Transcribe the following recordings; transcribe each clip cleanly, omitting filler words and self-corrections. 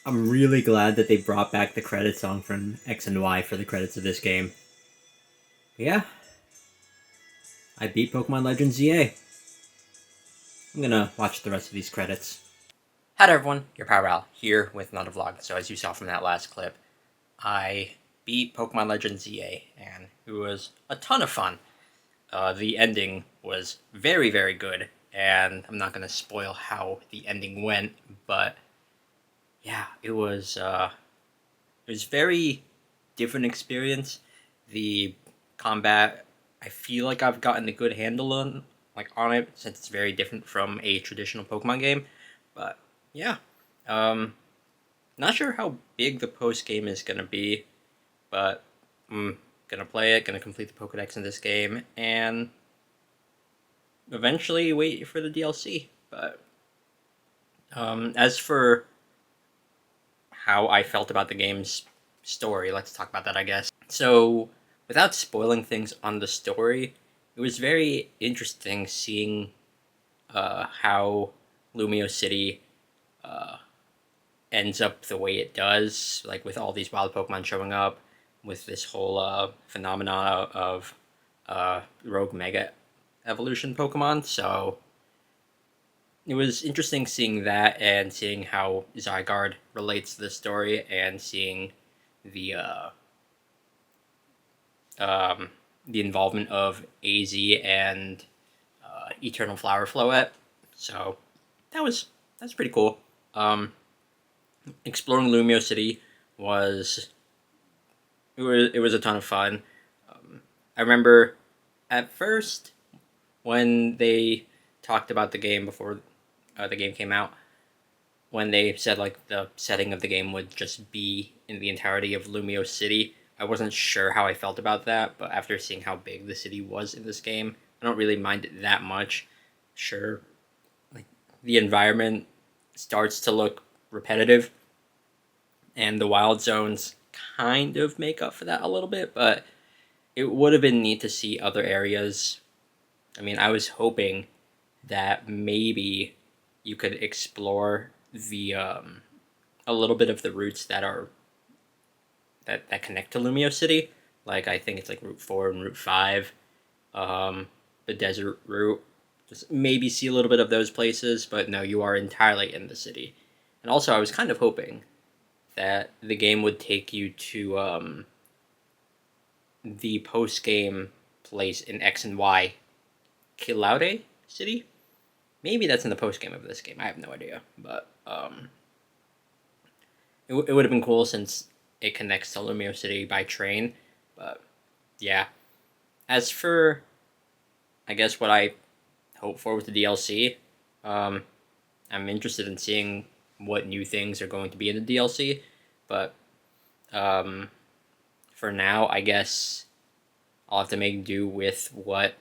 I'm really glad that they brought back the credit song from X and Y for the credits of this game. Yeah, I beat Pokemon Legends ZA. I'm gonna watch the rest of these credits. Hi there everyone, your Power here with another vlog. So as you saw from that last clip, I beat Pokemon Legends ZA and it was a ton of fun. The ending was very, very good, and I'm not going to spoil how the ending went, but yeah, it was very different experience. The combat, I feel like I've gotten a good handle on it since it's very different from a traditional Pokemon game. But yeah, um, not sure how big the post game is gonna be, but I'm gonna play it, gonna complete the Pokedex in this game, and eventually wait for the DLC. But as for how I felt about the game's story, let's talk about that, I guess. So, without spoiling things on the story, it was very interesting seeing how Lumio City uh, ends up the way it does, like with all these wild Pokemon showing up, with this whole phenomena of rogue mega evolution Pokemon. So it was interesting seeing that and seeing how Zygarde relates to the story and seeing the um, the involvement of AZ and Eternal Flower Floette. So that's pretty cool. Um, Exploring Lumio City was it was a ton of fun. I remember at first when they talked about the game before the game came out, when they said like the setting of the game would just be in the entirety of Lumio City. I wasn't sure how I felt about that, but after seeing how big the city was in this game, I don't really mind it that much. Sure, like the environment starts to look repetitive, and the wild zones kind of make up for that a little bit, but it would have been neat to see other areas. I mean, I was hoping that maybe you could explore the a little bit of the routes that connect to Lumio City. Like I think it's like Route 4 and Route 5, the desert route. Just maybe see a little bit of those places, but no, you are entirely in the city. And also, I was kind of hoping that the game would take you to the post game place in X and Y, Kilaude City. Maybe that's in the post game of this game. I have no idea, but it would have been cool since it connects to Lumio City by train. But yeah, as for I guess what I hope for with the DLC, um, I'm interested in seeing what new things are going to be in the DLC. But um, for now, I guess I'll have to make do with what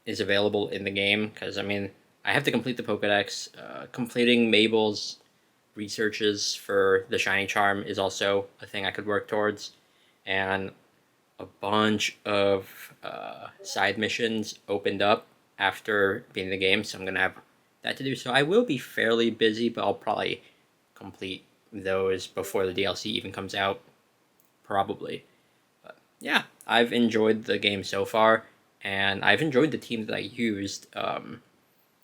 is available in the game because I mean I have to complete the Pokedex. Completing Mabel's researches for the shiny charm is also a thing I could work towards, and a bunch of side missions opened up after beating the game, so I'm gonna have that to do. So I will be fairly busy, but I'll probably complete those before the DLC even comes out, probably. But yeah, I've enjoyed the game so far, and I've enjoyed the team that I used.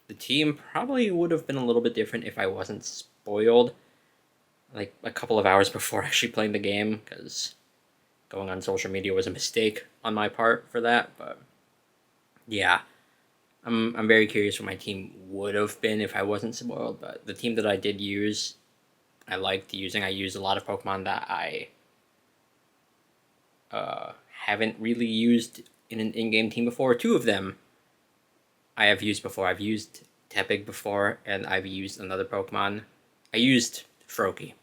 The team probably would have been a little bit different if I wasn't spoiled like a couple of hours before actually playing the game, because going on social media was a mistake on my part for that. But yeah, I'm very curious what my team would have been if I wasn't spoiled. But the team that I did use, I liked using. I used a lot of Pokemon that I haven't really used in an in-game team before. Two of them I have used before. I've used Tepig before, and I've used another Pokemon. I used Froakie.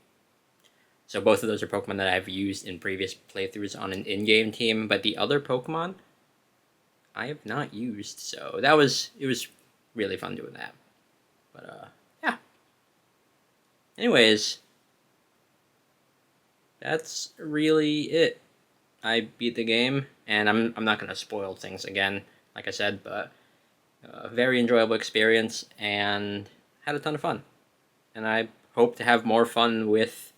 So both of those are Pokemon that I've used in previous playthroughs on an in-game team, but the other Pokemon I have not used. So it was really fun doing that. But yeah. Anyways, that's really it. I beat the game, and I'm not gonna spoil things again, like I said, but a very enjoyable experience and had a ton of fun. And I hope to have more fun with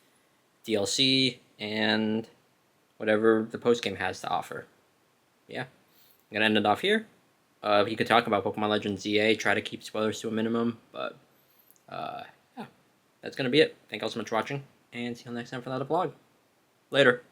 DLC, and whatever the post game has to offer. Yeah, I'm gonna end it off here. You could talk about Pokemon Legends ZA, try to keep spoilers to a minimum, but yeah, that's gonna be it. Thank you all so much for watching, and see you next time for another vlog. Later.